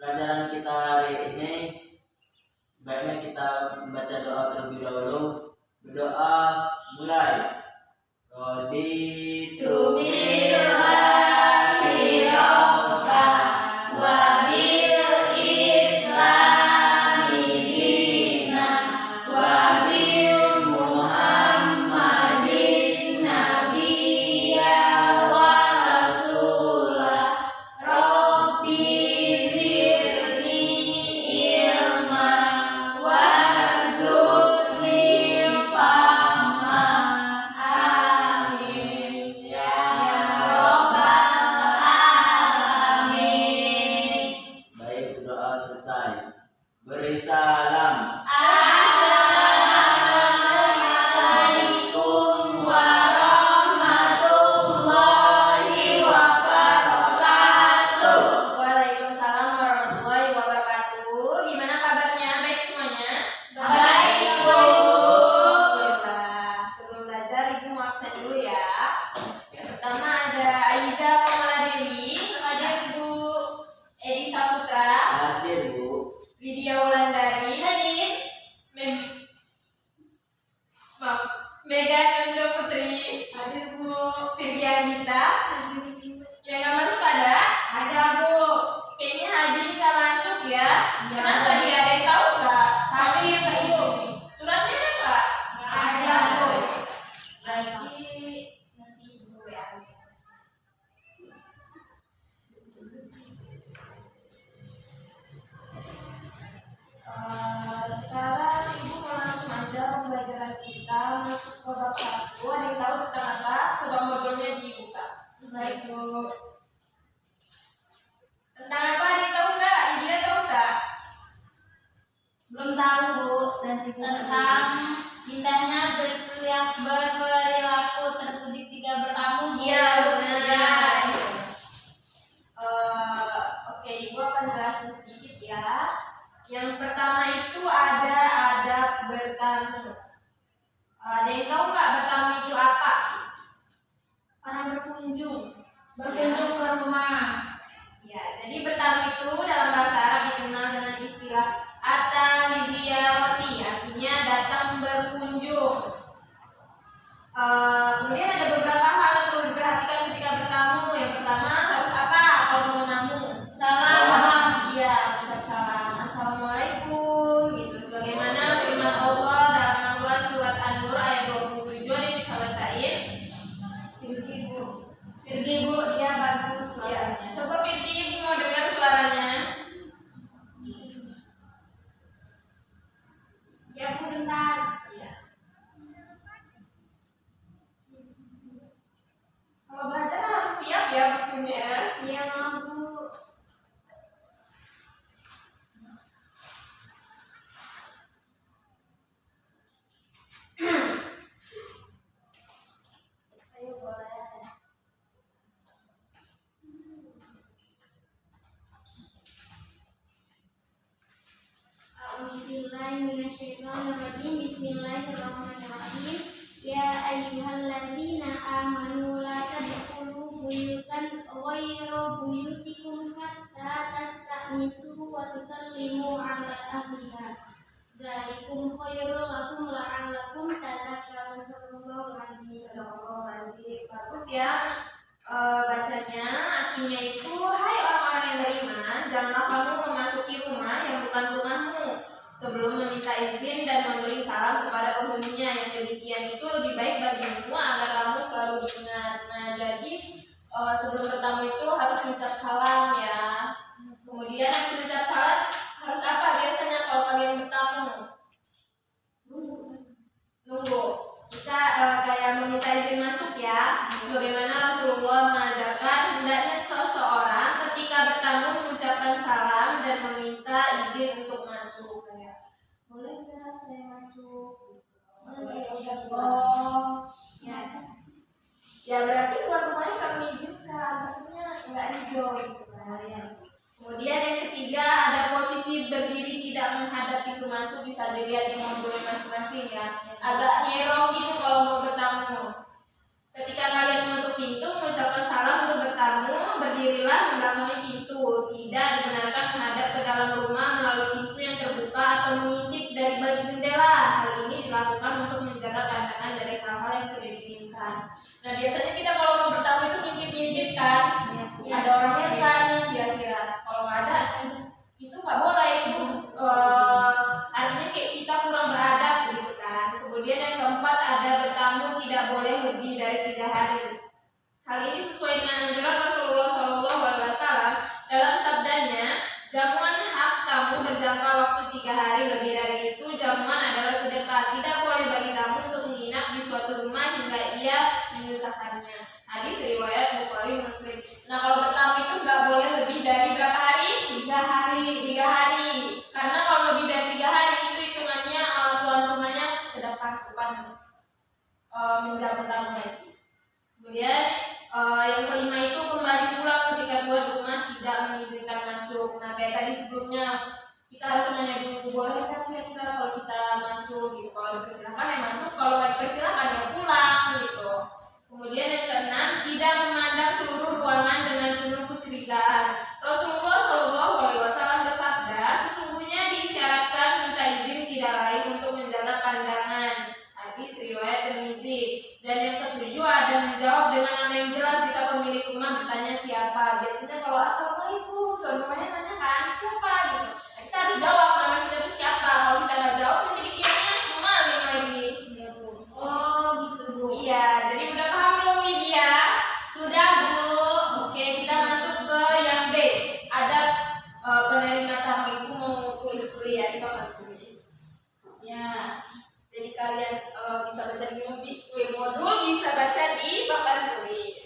Pelajaran kita hari ini, baiknya kita membaca doa terlebih dahulu. Berdoa mulai. Raditu billahi rabba wa bil islami dinan wa bil muhammadin nabiyya wa rasula rabbi zidni ilma warzuqni fahma. Amin ya rabbal alamin. Baik, doa selesai. Beri salam. Assalamualaikum warahmatullahi wabarakatuh. Waalaikumsalam warahmatullahi wabarakatuh. Gimana kabarnya? Baik semuanya? Baik, Bu. Alhamdulillah. Sebelum belajar, Ibu mau absen dulu ya. Pertama ada Aida Kamaladewi, kemudian Ibu Edi Saputra, Hadir, Bu. Widya Wulandari, hadir. Mega Nunda Putri, hadir Bu. Firdianita, hadir. Yang nggak masuk ada? Ada, Bu. Kayaknya hadir nggak masuk ya. Kenapa dia? Ada yang tahu nggak? Sakit, Bu. Suratnya ada nggak? Nggak ada, Bu. Berarti nanti Ibu ya. Sekarang Ibu mau langsung aja pembelajaran kita masuk ke bab 1. Ada yang tahu tentang apa? Coba modulnya dibuka. Baik, Bu. Tentang apa? Ada yang tahu nggak? Ibu tahu nggak? Belum tahu, Bu. Tentang indahnya berperilaku terpuji tiga bertamu, Bu. Iya, benar. Oke, Ibu akan jelasin sedikit ya. Yang pertama itu ada adab bertamu. Ada yang tahu nggak bertamu itu apa? Orang berkunjung Ya. ke rumah. Ya, jadi bertamu itu dalam bahasa Arab dikenal dengan istilah at-taliziyarati, artinya datang berkunjung. Kemudian ada beberapa hal yang perlu diperhatikan ketika bertamu. Yang pertama harus apa kalau mau namu? Salam. Iya, ucap salam. Assalamualaikum. Gitu. Sebagaimana firman Allah dalam Al-Quran surat An-Nur ayat 27, ada yang bisa bacain? Pergi, Bu. Dia bagus Ya, suaranya. coba Firdi, Ibu mau dengar suaranya? Ya, Bu, bentar. Iya. Kalau belajar harus siap ya bukunya. Iya, maaf, Bu. Ayo boleh. A'udzubillahiminasyaitonirrajim. Bismillahirrahmanirrahim. Ya ayyuhalladzina amanu la tadkhulu buyutan ghayra buyutikum hatta tasta'nisu wa tusallimu ala ahliha. Dzalikum khairul lakum la'allakum tadhakkarun. Sallallahu alaihi wasallam. Bagus ya. Bacanya artinya itu, hai orang-orang yang beriman, janganlah kamu memasuki rumah yang bukan rumahmu sebelum meminta izin dan memberi salam kepada penghuninya. Yang demikian itu lebih baik bagimu agar kamu selalu diingat. Nah, jadi sebelum bertamu itu harus mengucap salam ya. Kemudian habis mengucap salam harus apa biasanya kalau kalian bertamu? Nunggu. Kita kayak meminta izin masuk ya. Sebagaimana Rasulullah mengajarkan, hendaknya seseorang ketika bertamu mengucapkan salam dan meminta izin untuk masuk. Kayak, boleh nggak saya masuk? Boleh. Oh, ya. kan. Nah biasanya kita kalau mau bertamu itu ngintip-ngintip kan, Ya. ada orangnya kan nih kira-kira. Kalau nggak ada itu nggak boleh, itu artinya kayak kita kurang beradab gitu kan. Kemudian yang keempat, ada bertamu tidak boleh lebih dari 3 hari. Hal ini sesuai dengan anjuran Rasulullah SAW dalam sabdanya, jamuan hak tamu berjangka waktu 3 hari, lebih dari itu jamuan adalah sedekah. Tidak boleh bagi tamu untuk menginap di suatu rumah hingga ia menyusahkannya. Hadis riwayat Bukhari Muslim. Nah kalau bertamu itu nggak boleh lebih dari berapa hari? 3 hari. 3 hari. Karena kalau lebih dari 3 hari itu hitungannya tuan rumahnya sedekah, bukan menjamu tamu lagi. Kemudian yang kelima itu kembali pulang ketika tuan rumah tidak mengizinkan masuk. Nah kayak tadi sebelumnya kita harus nanya dulu, boleh kan kira-kira kalau kita masuk gitu. Kalau dipersilakan ya masuk, kalau nggak dipersilakan ya pulang gitu. Kemudian yang keenam, tidak memandang seluruh ruangan dengan penuh kecurigaan. Rasulullah SAW bersabda, sesungguhnya diisyaratkan minta izin tidak lain untuk menjaga pandangan. Hadis riwayat Tirmizi. Dan yang ketujuh, ada menjawab dengan nama yang jelas jika pemilik rumah bertanya siapa. Biasanya kalau assalamualaikum, tuan rumahnya tanya kan siapa gitu. Nah, kita harus jawab nama kita itu siapa. Kalau kita nggak jawab nanti dikiranya maling lagi. Ya, Bu. Oh, gitu, Bu. Iya, jadi udah paham belum Widya? Sudah, Bu. Oke, kita masuk ke yang B. Ada penerima tamu itu mau tulis dulu ya di papan tulis. Ya. Jadi kalian bisa baca di modul, bisa baca di papan tulis.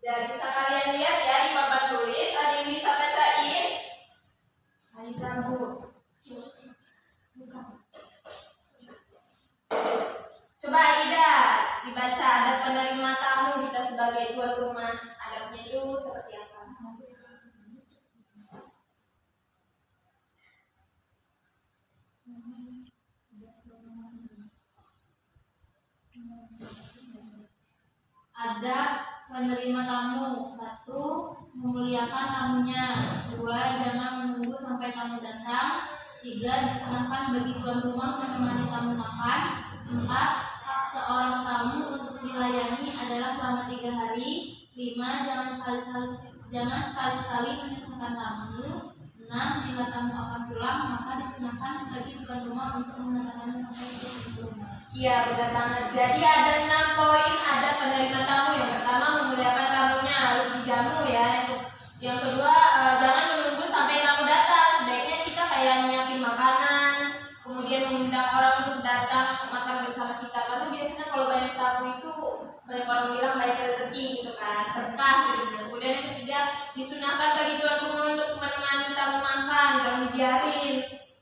Dan bisa kalian lihat ya di papan tulis, ada yang bisa bacain? Aida, Bu. Coba Aida, dibaca, ada penerima tamu kita sebagai tuan rumah. Adabnya itu seperti apa? Ada penerima tamu. 1. Memuliakan tamunya. 2. Jangan menunggu sampai tamu datang. 3. Disunahkan bagi tuan rumah menemani tamu makan. 4. Hak seorang tamu untuk dilayani adalah selama 3 hari. 5. Jangan sekali-sekali menyusahkan tamu. 6. Bila tamu akan pulang, maka disunahkan bagi tuan rumah untuk mengantarkannya sampai ke pintu rumah. Iya benar banget. Jadi ada 6 poin ada penerima tamu. Yang pertama memuliakan tamunya, harus dijamu ya. Yang kedua jangan menunggu sampai tamu datang. Sebaiknya kita kayak nyiapin makanan, kemudian mengundang orang untuk datang makan bersama kita. Karena biasanya kalau banyak tamu itu banyak orang bilang banyak rezeki gitu kan, berkah gitu. Kemudian yang ketiga, disunahkan bagi tuan rumah untuk menemani tamu makan, jangan dibiarin.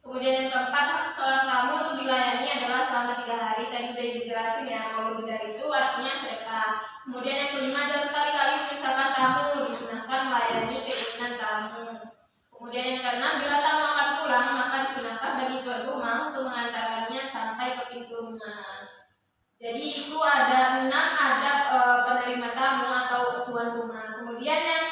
Kemudian yang keempat, hak seorang tamu untuk dilayani adalah selama 3 hari. Tadi udah dijelasin ya, kalau lebih dari itu artinya sedekah. Kemudian yang kelima, jangan sekali-kali menyusahkan tamu, disunahkan melayani keinginan tamu. Kemudian yang keenam, bila tamu akan pulang, maka disunahkan bagi tuan rumah untuk mengantarkannya sampai ke pintu rumah. Jadi itu ada 6 adab penerima tamu atau tuan rumah. Kemudian yang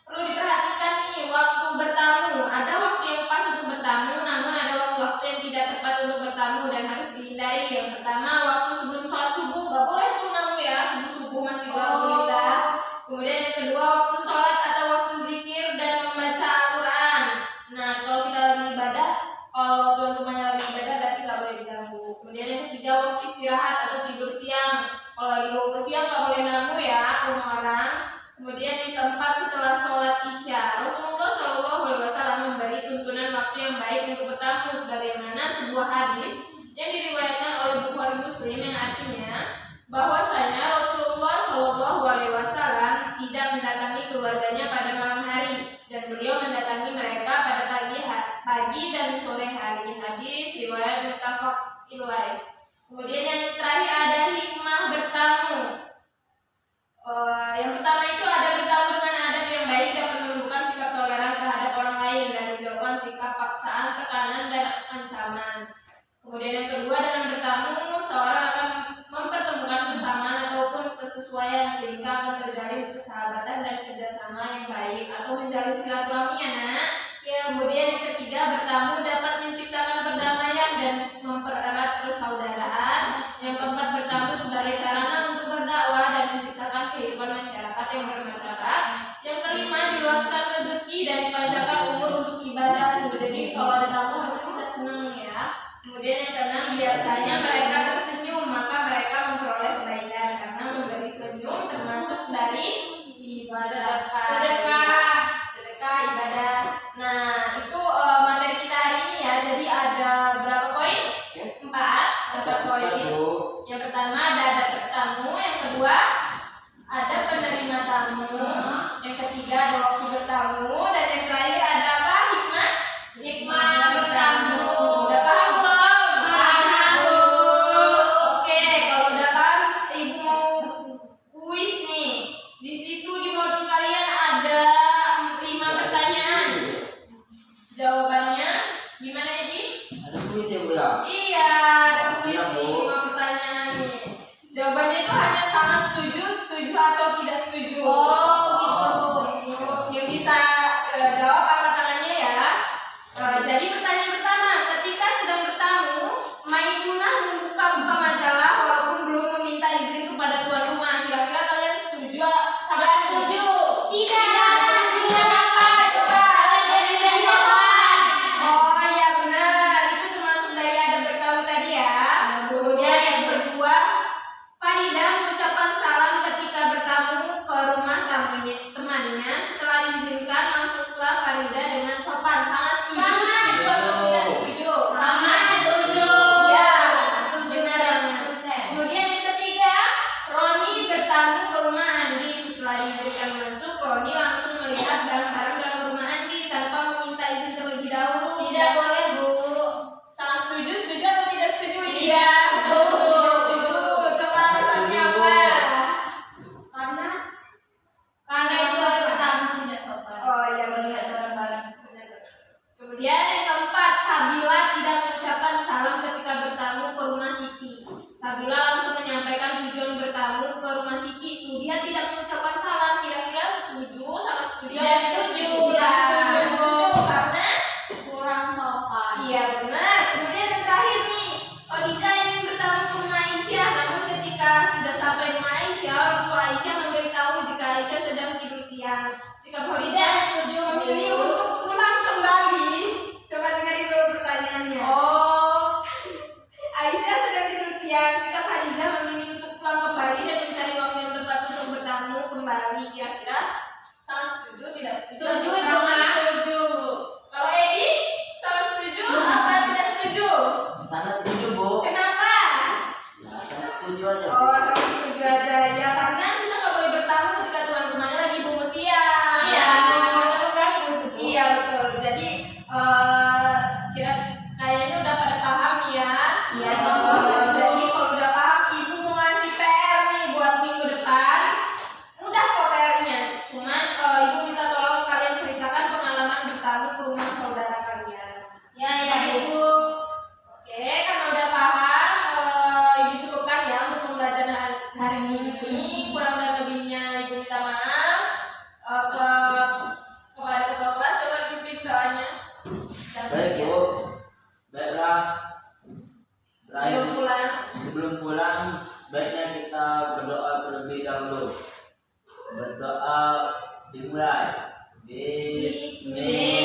perlu diperhatikan nih, waktu bertamu. Ada waktu yang pas untuk bertamu, namun ada waktu-waktu yang tidak tepat untuk bertamu dan harus dihindari. Yang pertama, waktu sebelum sholat subuh, gak boleh tuh namu ya, subuh-subuh masih gelap gulita. Kemudian yang kedua, waktu sholat atau waktu zikir dan membaca Al-Quran. Nah, kalau kita lagi ibadah, kalau tuan rumahnya lagi ibadah berarti gak boleh diganggu. Kemudian yang ketiga, waktu istirahat atau tidur siang. Kalau lagi bobo siang gak boleh namu ya, rumah orang. Kemudian yang keempat, setelah sholat isya, Rasulullah SAW memberi tuntunan waktu yang baik untuk bertamu, sebagaimana sebuah hadis yang diriwayatkan oleh Bukhari Muslim yang artinya bahwasanya Rasulullah SAW tidak mendatangi keluarganya pada malam hari dan beliau mendatangi mereka pada pagi dan sore hari. Hadis riwayat muttafaq ilaih. Kemudian yang terakhir ada hikmah bertamu. Yang pertama itu ada bertamu dengan adab yang baik dapat menumbuhkan Kemudian yang kedua, dengan bertamu seorang akan mempertemukan persamaan ataupun kesesuaian sehingga akan terjalin persahabatan dan kerjasama yang baik atau menjalin silaturahmi ya nak. Kemudian yang ketiga, bertamu dapat menciptakan perdamaian dan mempererat persaudaraan. Yang keempat, bertamu sebagai sarana untuk berdakwah dan menciptakan kehidupan masyarakat yang bermartabat. Yang kelima, diluaskan rezeki dan dipanjangkan umur untuk ibadah. Jadi kalau ada tamu harusnya kita senang ya. Kemudian yang keenam, biasanya mereka tersenyum maka mereka memperoleh kebaikan karena memberi senyum termasuk dari sedekah ibadah. Nah itu materi kita hari ini ya. Jadi ada berapa poin? 4 poin. Yang pertama ada bertamu, yang kedua ada penerima tamu, yang ketiga ada waktu bertamu, dan yang terakhir ada apa? Hikmah bertamu. Udah paham belum? Paham. Oke, kalau udah paham, ibu mau kuis nih. Di situ di modul kalian ada 5 pertanyaan. Jawabannya gimana Edi? Ada kuis ya Bu ya? Iya, ada kuis Siap, Bu. 5 pertanyaan nih. Jawabannya itu hanya sama setuju atau tidak setuju. Yang bisa jawab angkat tangannya ya. Jadi pertanyaan pertama, ketika sedang bertamu, Maimunah membuka-buka majalah walaupun belum meminta izin kepada tuan rumah. Kira-kira kalian setuju? Sangat setuju. Tidak setuju. Kenapa? Coba. Oh iya benar, itu termasuk dari ada bertamu tadi ya. Kemudian yang kedua, Farida mengucapkan salam ketika bertamu ke rumah temannya. Setelah diizinkan, masuklah Farida dengan sopan. Sangat setuju. Setuju atau tidak setuju? Sangat setuju. Ya, benar. Kemudian yang ketiga, Roni bertamu ke rumah Andi. Setelah diizinkan masuk, Roni langsung melihat barang-barang dalam rumah Andi tanpa meminta izin terlebih dahulu. Tidak boleh, Bu. Sangat setuju atau tidak setuju? Iya, setuju. Coba alasannya apa? Karena itu ada bertamu tidak sopan. Oh iya, melihat barang-barang. Benar. Kemudian yang keempat, Sabila tidak mengucapkan salam ketika bertamu ke rumah Siti. Sabila langsung menyampaikan tujuan bertamu ke rumah Siti. Dia tidak mengucapkan salam. Kira-kira setuju? Sangat setuju? Tidak setuju. Tidak setuju karena Kurang sopan. iya benar. Kemudian yang terakhir nih, Khadijah ingin bertamu ke rumah Aisyah, namun ketika sudah sampai rumah Aisyah, orang tua Aisyah memberitahu jika Aisyah sedang tidur siang. Sikap Khadijah setuju memilih untuk pulang kembali. Coba dengerin dulu pertanyaannya. Aisyah sedang tidur siang. Sikap Khadijah memilih untuk pulang kembali dan mencari waktu yang tepat untuk bertamu kembali. Kira-kira sangat setuju tidak setuju? Setuju, Sangat setuju. Kalau Edi, sangat setuju apa tidak setuju? Sangat setuju Bu. Kenapa? Ya, sangat setuju aja Bu. Oh, sangat setuju aja ya, karena kita nggak boleh bertamu ketika tuan rumahnya lagi bobo siang. Iya. Iya betul. Jadi kira kayaknya udah pada paham ya. Iya. Jadi kalau udah paham, ibu mau ngasih PR nih buat minggu depan. Mudah kok PR-nya. Cuman ibu minta tolong kalian ceritakan pengalaman bertamu ke rumah saudara kalian. Ya, Ibu. Oke, karena udah paham, ibu cukupkan ya untuk pembelajaran hari ini. Kurang dan lebihnya ibu minta maaf. Kepada ketua kelas, coba dipimpin doanya. Baik Bu. Baiklah. Sebelum pulang. Sebelum pulang, baiknya kita berdoa terlebih dahulu. Berdoa dimulai. Bismillah.